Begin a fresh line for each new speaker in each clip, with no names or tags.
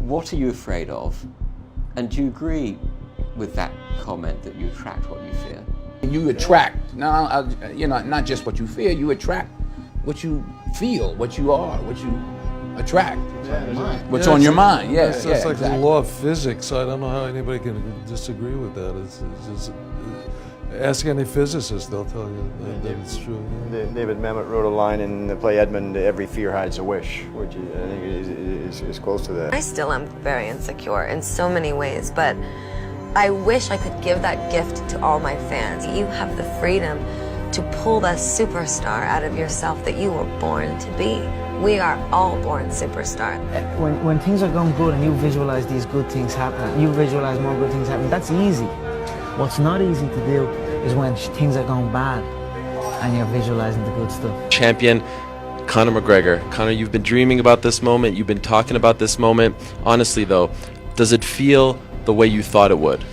what are you afraid of? And do you agree with that comment that you attract what you fear?
You attract, not just what you fear, you attract what you feel, what you are, what you attract. What's on your mind,
It's like
exactly.
the law of physics. I don't know how anybody can disagree with that. It's just, ask any physicist, they'll tell you that it's true.
David Mamet wrote a line in the play Edmund, "Every fear hides a wish," which I think is close to that.
I still am very insecure in so many ways, but I wish I could give that gift to all my fans. You have the freedom to pull the superstar out of yourself that you were born to be. We are all born superstars.
When things are going good and you visualize these good things happen, you visualize more good things happen, that's easy. What's not easy to do is when things are going bad and you're visualizing the good stuff.
Champion Conor McGregor. Conor, you've been dreaming about this moment, you've been talking about this moment. Honestly though, does it feel the way you thought it would?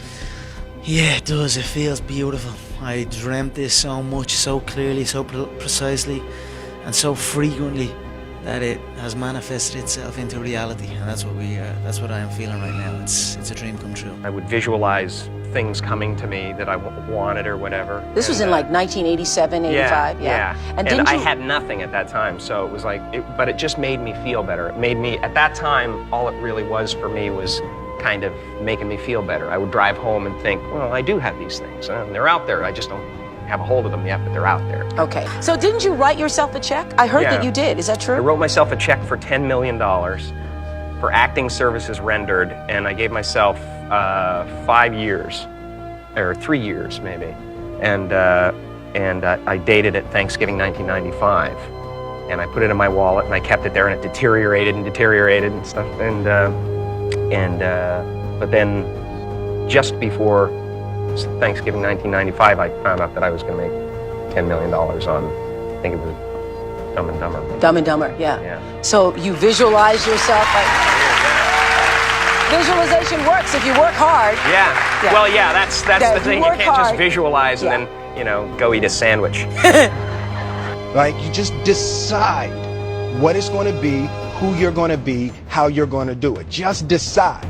Yeah, it does. It feels beautiful. I dreamt this so much, so clearly, so precisely, and so frequently that it has manifested itself into reality. And that's what I am feeling right now. It's a dream come true.
I would visualize things coming to me that I wanted or whatever.
This was in like 1987, 85,
yeah.
And
I had nothing at that time, so it was like, but it just made me feel better. It made me, at that time, all it really was for me was kind of making me feel better. I would drive home and think, well, I do have these things, and they're out there. I just don't have a hold of them yet, but they're out there.
Okay, so didn't you write yourself a check? I heard that you did. Is that true?
I wrote myself a check for $10 million for acting services rendered, and I gave myself 5 years, or 3 years maybe, and I dated it Thanksgiving 1995, and I put it in my wallet, and I kept it there, and it deteriorated and stuff, but then just before Thanksgiving 1995, I found out that I was going to make $10 million on, I think it was Dumb and Dumber.
Dumb and Dumber, yeah. So you visualize yourself like... Visualization works if you work hard.
Yeah. Well, yeah, that's the thing. You can't just visualize and then, go eat a sandwich.
Like, you just decide what it's going to be, who you're going to be, how you're going to do it. Just decide.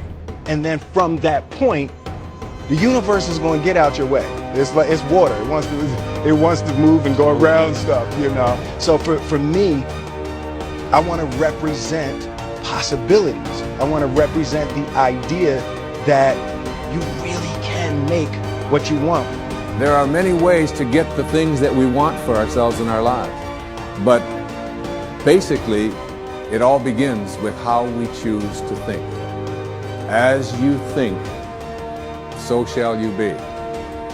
And then from that point, the universe is going to get out your way. It's like it's water. It wants to move and go around stuff, So for me, I want to represent possibilities. I want to represent the idea that you really can make what you want.
There are many ways to get the things that we want for ourselves in our lives. But basically, it all begins with how we choose to think. As you think, so shall you be.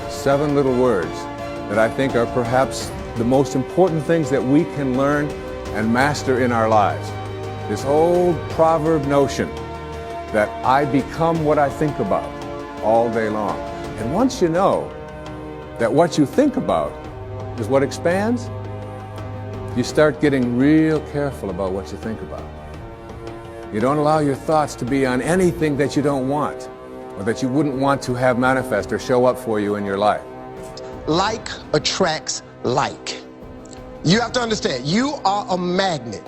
7 little words that I think are perhaps the most important things that we can learn and master in our lives. This old proverb notion that I become what I think about all day long. And once you know that what you think about is what expands, you start getting real careful about what you think about. You don't allow your thoughts to be on anything that you don't want, or that you wouldn't want to have manifest or show up for you in your life.
Like attracts like. You have to understand, you are a magnet.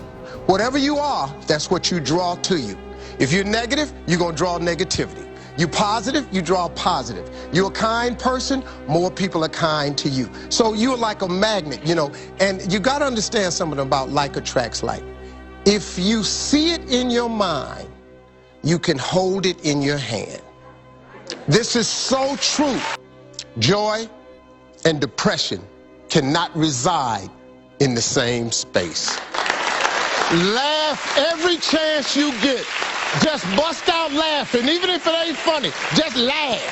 Whatever you are, that's what you draw to you. If you're negative, you're going to draw negativity. You're positive, you draw positive. You're a kind person, more people are kind to you. So you're like a magnet, and you got to understand something about like attracts like. If you see it in your mind, you can hold it in your hand. This is so true. Joy and depression cannot reside in the same space. Laugh every chance you get. Just bust out laughing, even if it ain't funny. Just laugh.